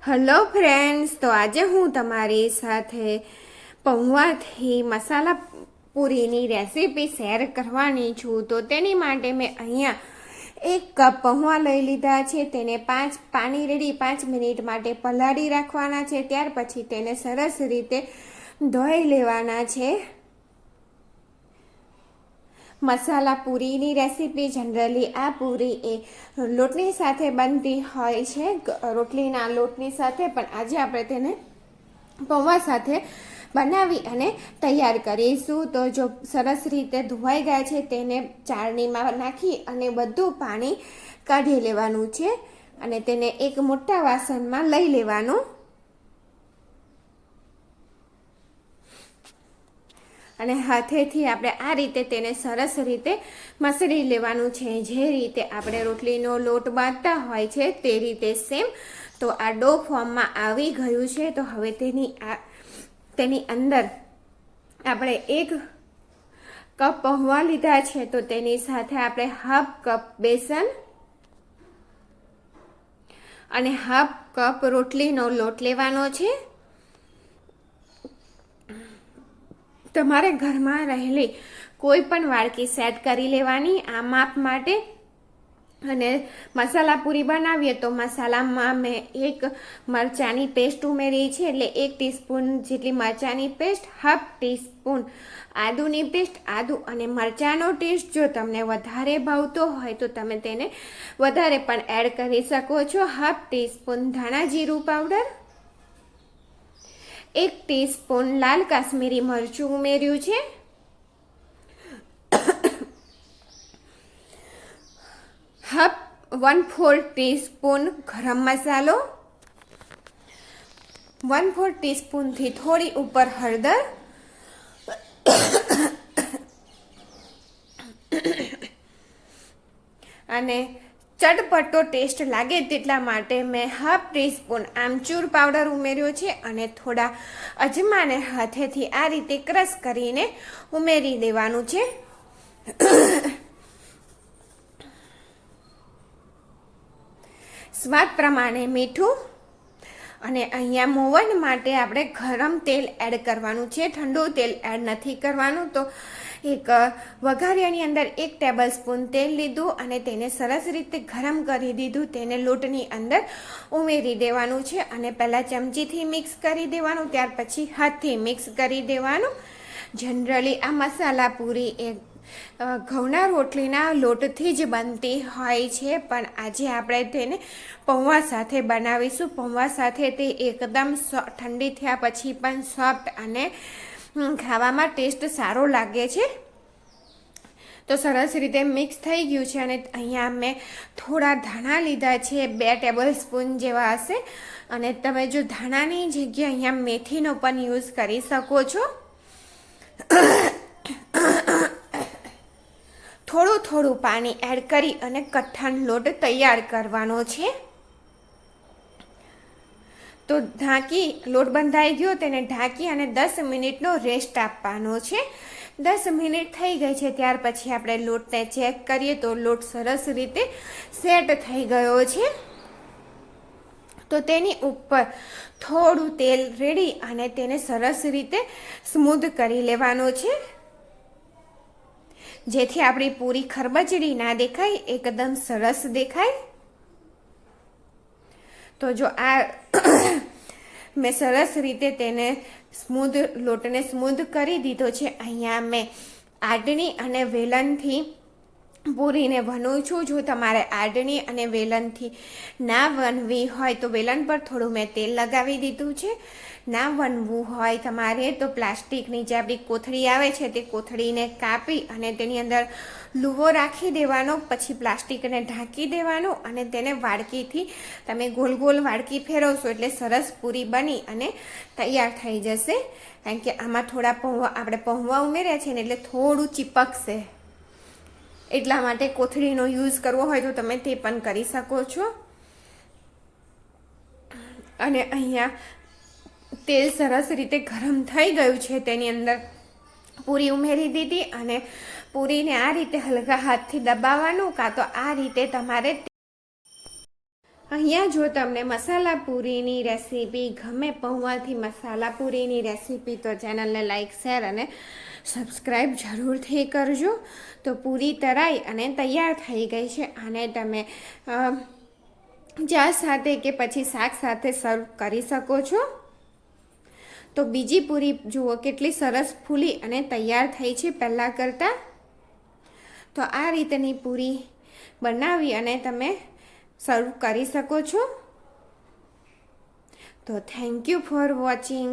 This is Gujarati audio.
હેલો ફ્રેન્ડ્સ, તો આજે હું તમારી સાથે પૌવાથી મસાલા પૂરીની રેસીપી શેર કરવાની છું. તો તેની માટે મેં અહીંયા 1 કપ પૌવા લઈ લીધા છે. તેને પાણી રેડી 5 મિનિટ માટે પલાળી રાખવાના છે. ત્યાર પછી તેને સરસ રીતે ધોઈ લેવાના છે. મસાલા પૂરીની રેસીપી જનરલી આ પૂરી એ લોટની સાથે બનતી હોય છે, રોટલીના લોટની સાથે, પણ આજે આપણે તેને પૌવા સાથે બનાવી અને તૈયાર કરીશું. તો જો સરસ રીતે ધોવાઈ ગયા છે તેને ચાળણીમાં નાખી અને બધું પાણી કાઢી લેવાનું છે અને તેને એક મોટા વાસણમાં લઈ લેવાનું અને હાથેથી આપણે આ રીતે તેને સરસ રીતે મસળી લેવાનું છે. જે રીતે આપણે રોટલીનો લોટ બાંધતા હોય છે તે રીતે સેમ. તો આ ડો ફોર્મમાં આવી ગયું છે. તો હવે તેની અંદર આપણે 1 કપ પૌવા લીધા છે. તો તેની સાથે આપણે હાફ કપ બેસન અને હાફ કપ રોટલીનો લોટ લેવાનો છે. તમારે ઘરમાં રહેલી કોઈ પણ વાડકી સેટ કરી લેવાની આ માપ માટે. અને મસાલા પૂરી બનાવીએ તો મસાલામાં મેં 1 મરચાંની પેસ્ટ ઉમેરી છે, એટલે 1 ટીસ્પૂન જેટલી મરચાંની પેસ્ટ, હાફ ટીસ્પૂન આદુની પેસ્ટ. આદુ અને મરચાંનો ટેસ્ટ જો તમને વધારે ભાવતો હોય તો તમે તેને વધારે પણ એડ કરી શકો છો. હાફ ટીસ્પૂન ધાણા જીરું પાવડર, 1 ટીસ્પૂન લાલ કાશ્મીરી મરચું ઉમેર્યું છે, 1/4 ટીસ્પૂન ગરમ મસાલો, 1/4 ટીસ્પૂનથી થોડી ઉપર હળદર, અને ચટપટો ટેસ્ટ લાગે તેટલા માટે મેં હાફ ટીસ્પૂન આમચૂર પાવડર ઉમેર્યો છે અને થોડા અજમાને હાથેથી આ રીતે ક્રશ કરીને ઉમેરી દેવાનું છે. સ્વાદ પ્રમાણે મીઠું. અને અહીંયા મોવન માટે આપણે ગરમ તેલ એડ કરવાનું છે, ઠંડુ તેલ એડ નથી કરવાનું. તો એક વઘારિયાની અંદર 1 ટેબલ સ્પૂન તેલ લીધું અને તેને સરસ રીતે ગરમ કરી દીધું. તેને લોટની અંદર ઉમેરી દેવાનું છે અને પહેલાં ચમચીથી મિક્સ કરી દેવાનું, ત્યાર પછી હાથથી મિક્સ કરી દેવાનું. જનરલી આ મસાલા પૂરી એ ઘઉંના રોટલીના લોટથી જ બનતી હોય છે, પણ આજે આપણે તેને પૌવા સાથે બનાવીશું. પૌવા સાથે તે એકદમ ઠંડી થયા પછી પણ સોફ્ટ અને ખાવામાં ટેસ્ટ સારો લાગે છે. તો સરસ રીતે મિક્સ થઈ ગયું છે અને અહીંયા મેં થોડા ધાણા લીધા છે, 2 ટેબલ સ્પૂન જેવા હશે. અને તમે જો ધાણાની જગ્યાએ અહીંયા મેથીનો પણ યુઝ કરી શકો છો. થોડું પાણી એડ કરી અને કઠણ લોટ તૈયાર કરવાનો છે. તો લોટ બંધાઈ ગયો, તેને ઢાંકી અને 10 મિનિટનો રેસ્ટ આપવાનો છે. 10 મિનિટ થઈ ગઈ છે. ત્યાર પછી આપણે લોટને ચેક કરીએ તો લોટ સરસ રીતે સેટ થઈ ગયો છે. તો તેની ઉપર થોડું તેલ રેડી અને તેને સરસ રીતે સ્મૂધ કરી લેવાનો છે, જેથી આપણી પૂરી ખરબચડી ના દેખાય, એકદમ સરસ દેખાય. તો જો આ મેં સરસ રીતે તેને લોટને સ્મૂધ કરી દીધો છે. અહીંયા મેં આડણી અને વેલણથી પૂરીને વણું છું. જો તમારે આડણી અને વેલણથી ના વણવી હોય તો વેલણ પર થોડું મેં તેલ લગાવી દીધું છે. ના વણવું હોય તમારે તો પ્લાસ્ટિકની જે આપણી કોથળી આવે છે તે કોથળીને કાપી અને તેની અંદર લૂવો રાખી દેવાનો, પછી પ્લાસ્ટિકને ઢાંકી દેવાનું અને તેને વાડકીથી તમે ગોલ ગોલ વાડકી ફેરવશો એટલે સરસ પૂરી બની અને તૈયાર થઈ જશે. કારણ કે આમાં થોડા આપણે પૌવા ઉમેર્યા છે ને એટલે થોડું ચીપકશે, એટલા માટે કોથળીનો યુઝ કરવો હોય તો તમે તે પણ કરી શકો છો. અને અહીંયા તેલ સરસ રીતે ગરમ થઈ ગયું છે. તેની અંદર પૂરી ઉમેરી દીધી અને પૂરીને આ રીતે હલકા હાથથી દબાવવાનું, કાં તો આ રીતે તમારે અહીંયા જો તમને મસાલા પૂરીની રેસીપી ગમે, પૌવાથી મસાલા પૂરીની રેસીપી, તો ચેનલને લાઈક, શેર અને સબસ્ક્રાઈબ જરૂરથી કરજો. તો પૂરી તરાઈ અને તૈયાર થઈ ગઈ છે. આને તમે ચા સાથે કે પછી શાક સાથે સર્વ કરી શકો છો. તો બીજી પૂરી જુઓ કેટલી સરસ ફૂલી અને તૈયાર થઈ છે પહેલાં કરતાં. તો આ રીતની પૂરી બનાવી અને તમે સર્વ કરી શકો છો. તો થેન્ક યુ ફોર વોચિંગ.